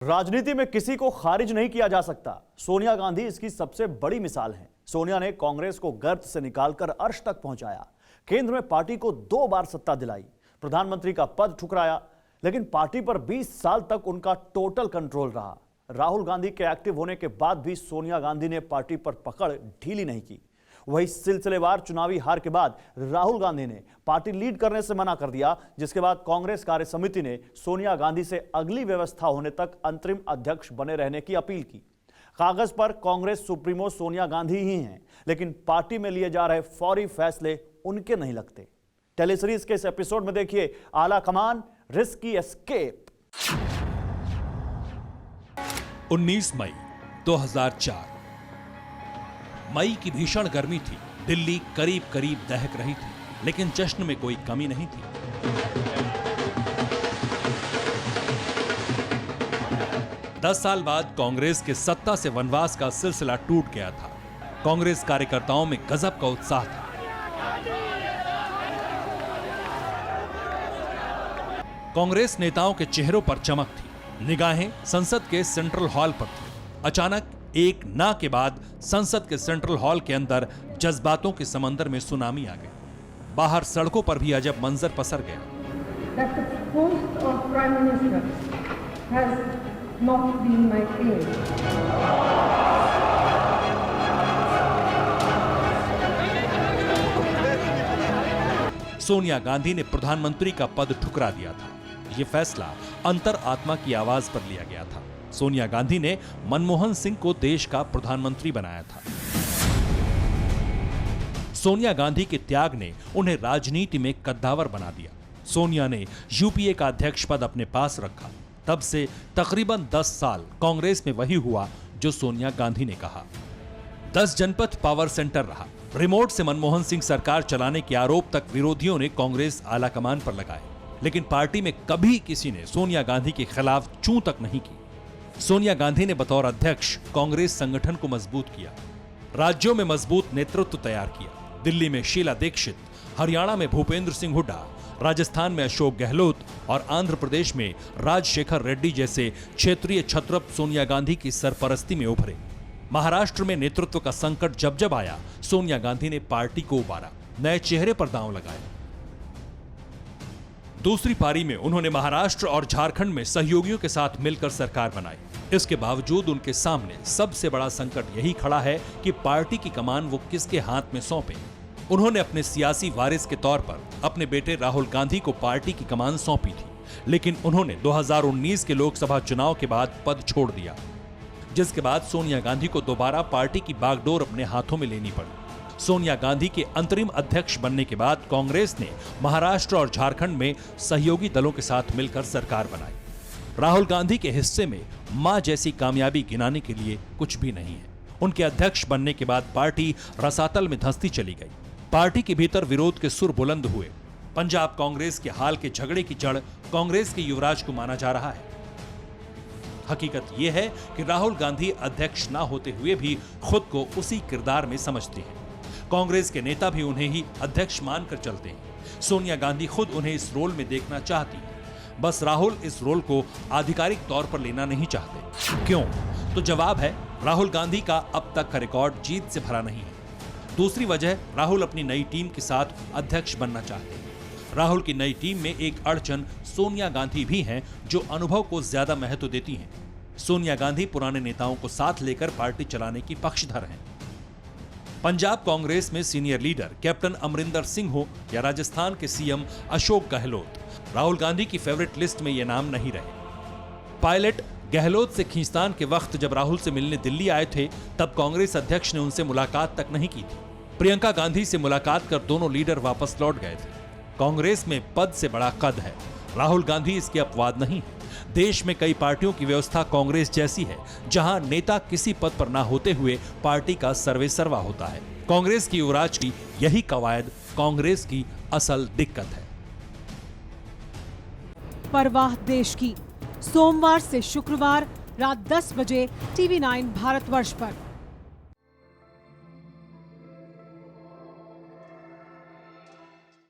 राजनीति में किसी को खारिज नहीं किया जा सकता। सोनिया गांधी इसकी सबसे बड़ी मिसाल हैं। सोनिया ने कांग्रेस को गर्त से निकालकर अर्श तक पहुंचाया, केंद्र में पार्टी को 2 बार सत्ता दिलाई, प्रधानमंत्री का पद ठुकराया, लेकिन पार्टी पर 20 साल तक उनका टोटल कंट्रोल रहा। राहुल गांधी के एक्टिव होने के बाद भी सोनिया गांधी ने पार्टी पर पकड़ ढीली नहीं की। वही सिलसिलेवार चुनावी हार के बाद राहुल गांधी ने पार्टी लीड करने से मना कर दिया, जिसके बाद कांग्रेस कार्य समिति ने सोनिया गांधी से अगली व्यवस्था होने तक अंतरिम अध्यक्ष बने रहने की अपील की। कागज पर कांग्रेस सुप्रीमो सोनिया गांधी ही हैं, लेकिन पार्टी में लिए जा रहे फौरी फैसले उनके नहीं लगते। टेलीसीरीज के इस एपिसोड में देखिए आला कमान, रिस्की एस्केप। 19 मई 2004। मई की भीषण गर्मी थी। दिल्ली करीब करीब दहक रही थी, लेकिन जश्न में कोई कमी नहीं थी। दस साल बाद कांग्रेस के सत्ता से वनवास का सिलसिला टूट गया था। कांग्रेस कार्यकर्ताओं में गजब का उत्साह था। कांग्रेस नेताओं के चेहरों पर चमक थी। निगाहें संसद के सेंट्रल हॉल पर थी। अचानक एक ना के बाद संसद के सेंट्रल हॉल के अंदर जज्बातों के समंदर में सुनामी आ गई। बाहर सड़कों पर भी अजब मंजर पसर गया। सोनिया गांधी ने प्रधानमंत्री का पद ठुकरा दिया था। यह फैसला अंतर आत्मा की आवाज पर लिया गया था। सोनिया गांधी ने मनमोहन सिंह को देश का प्रधानमंत्री बनाया था। सोनिया गांधी के त्याग ने उन्हें राजनीति में कद्दावर बना दिया। सोनिया ने यूपीए का अध्यक्ष पद अपने पास रखा। तब से तकरीबन 10 साल कांग्रेस में वही हुआ जो सोनिया गांधी ने कहा। 10 जनपद पावर सेंटर रहा। रिमोट से मनमोहन सिंह सरकार चलाने के आरोप तक विरोधियों ने कांग्रेस आलाकमान पर लगाए, लेकिन पार्टी में कभी किसी ने सोनिया गांधी के खिलाफ चूं तक नहीं की। सोनिया गांधी ने बतौर अध्यक्ष कांग्रेस संगठन को मजबूत किया, राज्यों में मजबूत नेतृत्व तैयार किया। दिल्ली में शीला दीक्षित, हरियाणा में भूपेंद्र सिंह हुड्डा, राजस्थान में अशोक गहलोत और आंध्र प्रदेश में राजशेखर रेड्डी जैसे क्षेत्रीय छत्रप सोनिया गांधी की सरपरस्ती में उभरे। महाराष्ट्र में नेतृत्व का संकट जब आया, सोनिया गांधी ने पार्टी को उबारा, नए चेहरे पर दांव लगाए। दूसरी पारी में उन्होंने महाराष्ट्र और झारखंड में सहयोगियों के साथ मिलकर सरकार बनाई। इसके बावजूद उनके सामने सबसे बड़ा संकट यही खड़ा है कि पार्टी की कमान वो किसके हाथ में सौंपे। उन्होंने अपने सियासी वारिस के तौर पर अपने बेटे राहुल गांधी को पार्टी की कमान सौंपी थी, लेकिन उन्होंने 2019 के लोकसभा चुनाव के बाद पद छोड़ दिया, जिसके बाद सोनिया गांधी को दोबारा पार्टी की बागडोर अपने हाथों में लेनी पड़ी। सोनिया गांधी के अंतरिम अध्यक्ष बनने के बाद कांग्रेस ने महाराष्ट्र और झारखंड में सहयोगी दलों के साथ मिलकर सरकार बनाई। राहुल गांधी के हिस्से में मां जैसी कामयाबी गिनाने के लिए कुछ भी नहीं है। उनके अध्यक्ष बनने के बाद पार्टी रसातल में धंसती चली गई। पार्टी के भीतर विरोध के सुर बुलंद हुए। पंजाब कांग्रेस के हाल के झगड़े की जड़ कांग्रेस के युवराज को माना जा रहा है। हकीकत यह है कि राहुल गांधी अध्यक्ष ना होते हुए भी खुद को उसी किरदार में समझते हैं। कांग्रेस के नेता भी उन्हें ही अध्यक्ष मानकर चलते हैं। सोनिया गांधी खुद उन्हें इस रोल में देखना चाहती है, बस राहुल इस रोल को आधिकारिक तौर पर लेना नहीं चाहते। क्यों? तो जवाब है, राहुल गांधी का अब तक का रिकॉर्ड जीत से भरा नहीं है। दूसरी वजह, राहुल अपनी नई टीम के साथ अध्यक्ष बनना चाहते हैं। राहुल की नई टीम में एक अड़चन सोनिया गांधी भी हैं, जो अनुभव को ज्यादा महत्व देती हैं। सोनिया गांधी पुराने नेताओं को साथ लेकर पार्टी चलाने की पक्षधर हैं। पंजाब कांग्रेस में senior leader captain Amarinder Singh हो या राजस्थान के सीएम अशोक गहलोत, राहुल गांधी की फेवरेट लिस्ट में ये नाम नहीं रहे। पायलट गहलोत से खींचतान के वक्त जब राहुल से मिलने दिल्ली आए थे, तब कांग्रेस अध्यक्ष ने उनसे मुलाकात तक नहीं की थी। प्रियंका गांधी से मुलाकात कर दोनों लीडर वापस लौट गए थे। कांग्रेस में पद से बड़ा कद है। राहुल गांधी इसके अपवाद नहीं है। देश में कई पार्टियों की व्यवस्था कांग्रेस जैसी है, जहां नेता किसी पद पर ना होते हुए पार्टी का सर्वेसर्वा होता है। कांग्रेस की युवराज की यही कवायद कांग्रेस की असल दिक्कत है। परवाह देश की, सोमवार से शुक्रवार रात 10 बजे TV9 भारतवर्ष पर।